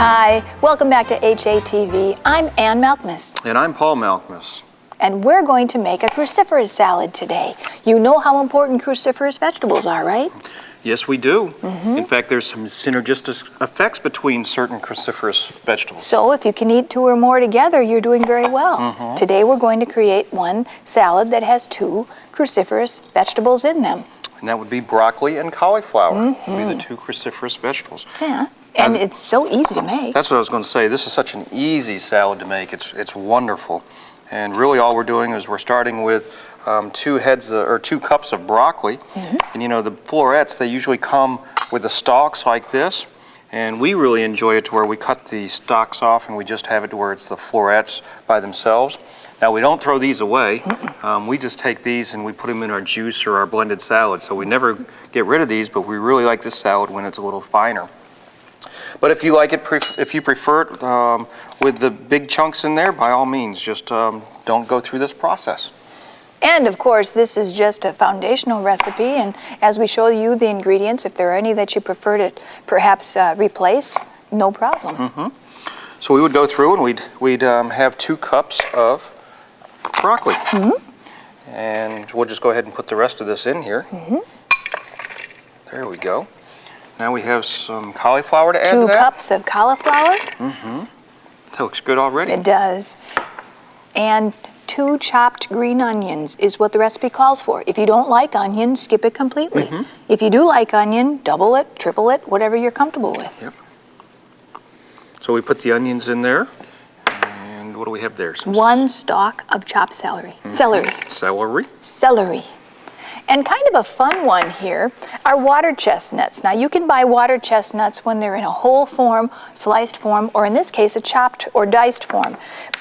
Hi, welcome back to HATV. I'm Ann Malkmus. And I'm Paul Malkmus. And we're going to make a cruciferous salad today. You know how important cruciferous vegetables are, right? Yes, we do. In fact, there's some synergistic effects between certain cruciferous vegetables. So if you can eat 2 or more together, you're doing very well. Today we're going to create one salad that has 2 cruciferous vegetables in them. And that would be broccoli and cauliflower. Would be the 2 cruciferous vegetables. Yeah, and it's so easy to make. That's what I was going to say. This is such an easy salad to make. It's wonderful. And really all we're doing is we're starting with 2 cups of broccoli. And you know, the florets, they usually come with the stalks like this. And we really enjoy it to where we cut the stalks off and we just have it to where it's the florets by themselves. Now, we don't throw these away. We just take these and we put them in our juice or our blended salad. So we never get rid of these, but we really like this salad when it's a little finer. But if you like it, if you prefer it with the big chunks in there, by all means, just don't go through this process. And of course, this is just a foundational recipe, and as we show you the ingredients, if there are any that you prefer to perhaps replace, no problem. So we would go through and we'd have 2 cups of broccoli. And we'll just go ahead and put the rest of this in here. There we go. Now we have some cauliflower to add to that. 2 cups of cauliflower. That looks good already. It does. And 2 chopped green onions is what the recipe calls for. If you don't like onion, skip it completely. If you do like onion, double it, triple it, whatever you're comfortable with. Yep. So we put the onions in there. And what do we have there? 1 stalk of chopped celery. Celery. Celery. And kind of a fun one here are water chestnuts. Now you can buy water chestnuts when they're in a whole form, sliced form, or in this case a chopped or diced form.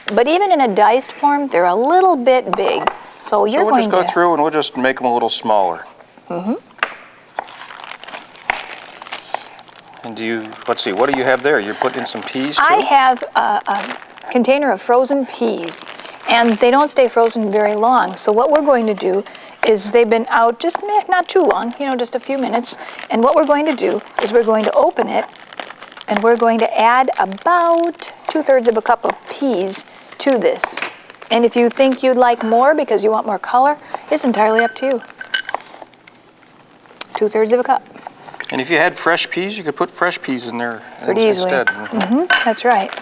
But even in a diced form, they're a little bit big. So we'll just go through and we'll just make them a little smaller. And let's see, what do you have there? You're putting in some peas too? I have a container of frozen peas, and they don't stay frozen very long. So what we're going to do is they've been out just not too long, you know, just a few minutes. And what we're going to do is we're going to open it and we're going to add about 2/3 of a cup of peas to this. And if you think you'd like more because you want more color, it's entirely up to you. 2/3 of a cup. And if you had fresh peas, you could put fresh peas in there pretty easily. Instead. That's right.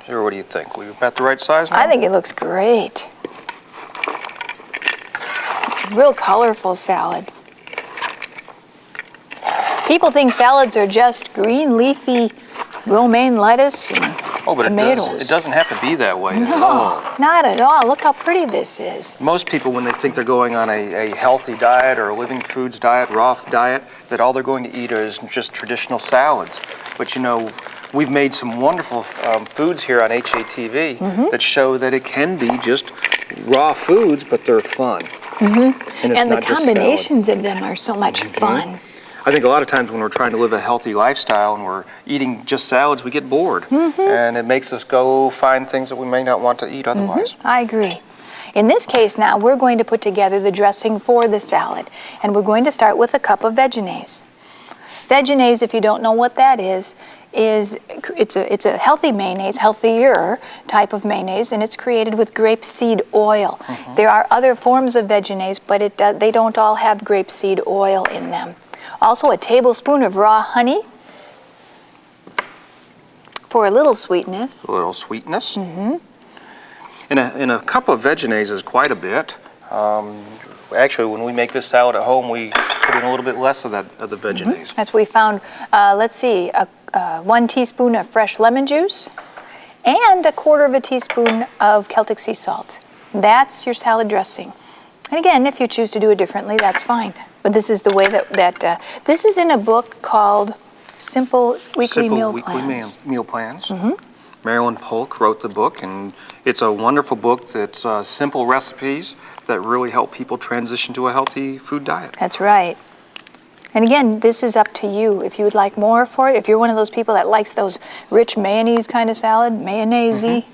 Here, what do you think? We about the right size now? I think it looks great. Real colorful salad. People think salads are just green, leafy romaine lettuce and tomatoes. It doesn't have to be that way at all. No, not at all. Look how pretty this is. Most people, when they think they're going on a healthy diet or a living foods diet, raw diet, that all they're going to eat is just traditional salads. But you know, we've made some wonderful foods here on HATV that show that it can be just raw foods, but they're fun. And the combinations of them are so much fun. I think a lot of times when we're trying to live a healthy lifestyle and we're eating just salads, we get bored. And it makes us go find things that we may not want to eat otherwise. I agree. In this case now, we're going to put together the dressing for the salad. And we're going to start with a cup of Vegenaise. Vegenaise, if you don't know what that is it's a healthy mayonnaise, healthier type of mayonnaise, and it's created with grapeseed oil. There are other forms of Vegenaise, but they don't all have grapeseed oil in them. Also, a tablespoon of raw honey for a little sweetness. A little sweetness. In a cup of Vegenaise is quite a bit. Actually, when we make this salad at home, we put in a little bit less of the Vegenaise. That's what we found. Let's see, 1 teaspoon of fresh lemon juice and 1/4 teaspoon of Celtic sea salt. That's your salad dressing. And again, if you choose to do it differently, that's fine. But this is the way that this is in a book called Simple Weekly Meal Plans. Marilyn Polk wrote the book, and it's a wonderful book that's simple recipes that really help people transition to a healthy food diet. That's right. And again, this is up to you. If you would like more for it, if you're one of those people that likes those rich mayonnaise kind of salad, mayonnaise-y,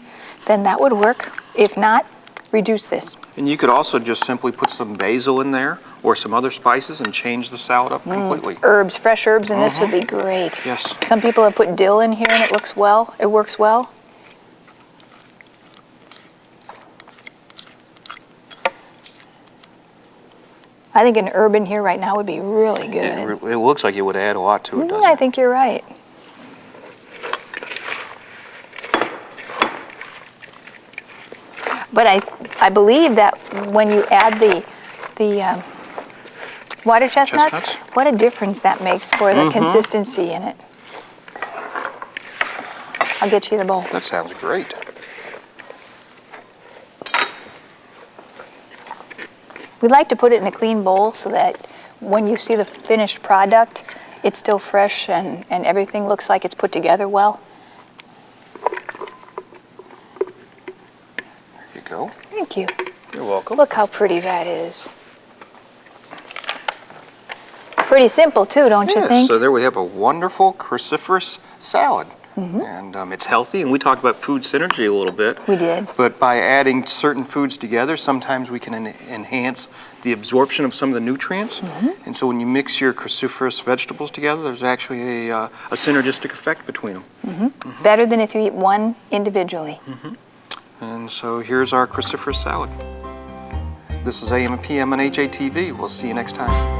then that would work. If not, reduce this. And you could also just simply put some basil in there or some other spices and change the salad up completely. Herbs, fresh herbs, and this would be great. Yes. Some people have put dill in here and it works well. I think an herb in here right now would be really good. It looks like it would add a lot to it, doesn't I it? think you're right. But I believe that when you add the water chestnuts, what a difference that makes for the consistency in it. I'll get you the bowl. That sounds great. We like to put it in a clean bowl so that when you see the finished product, it's still fresh and everything looks like it's put together well. There you go. Thank you. You're welcome. Look how pretty that is. Pretty simple too, don't you think? So there we have a wonderful cruciferous salad. And it's healthy, and we talked about food synergy a little bit. We did. But by adding certain foods together, sometimes we can enhance the absorption of some of the nutrients. And so when you mix your cruciferous vegetables together, there's actually a synergistic effect between them. Better than if you eat one individually. And so here's our cruciferous salad. This is AM and PM on HATV. We'll see you next time.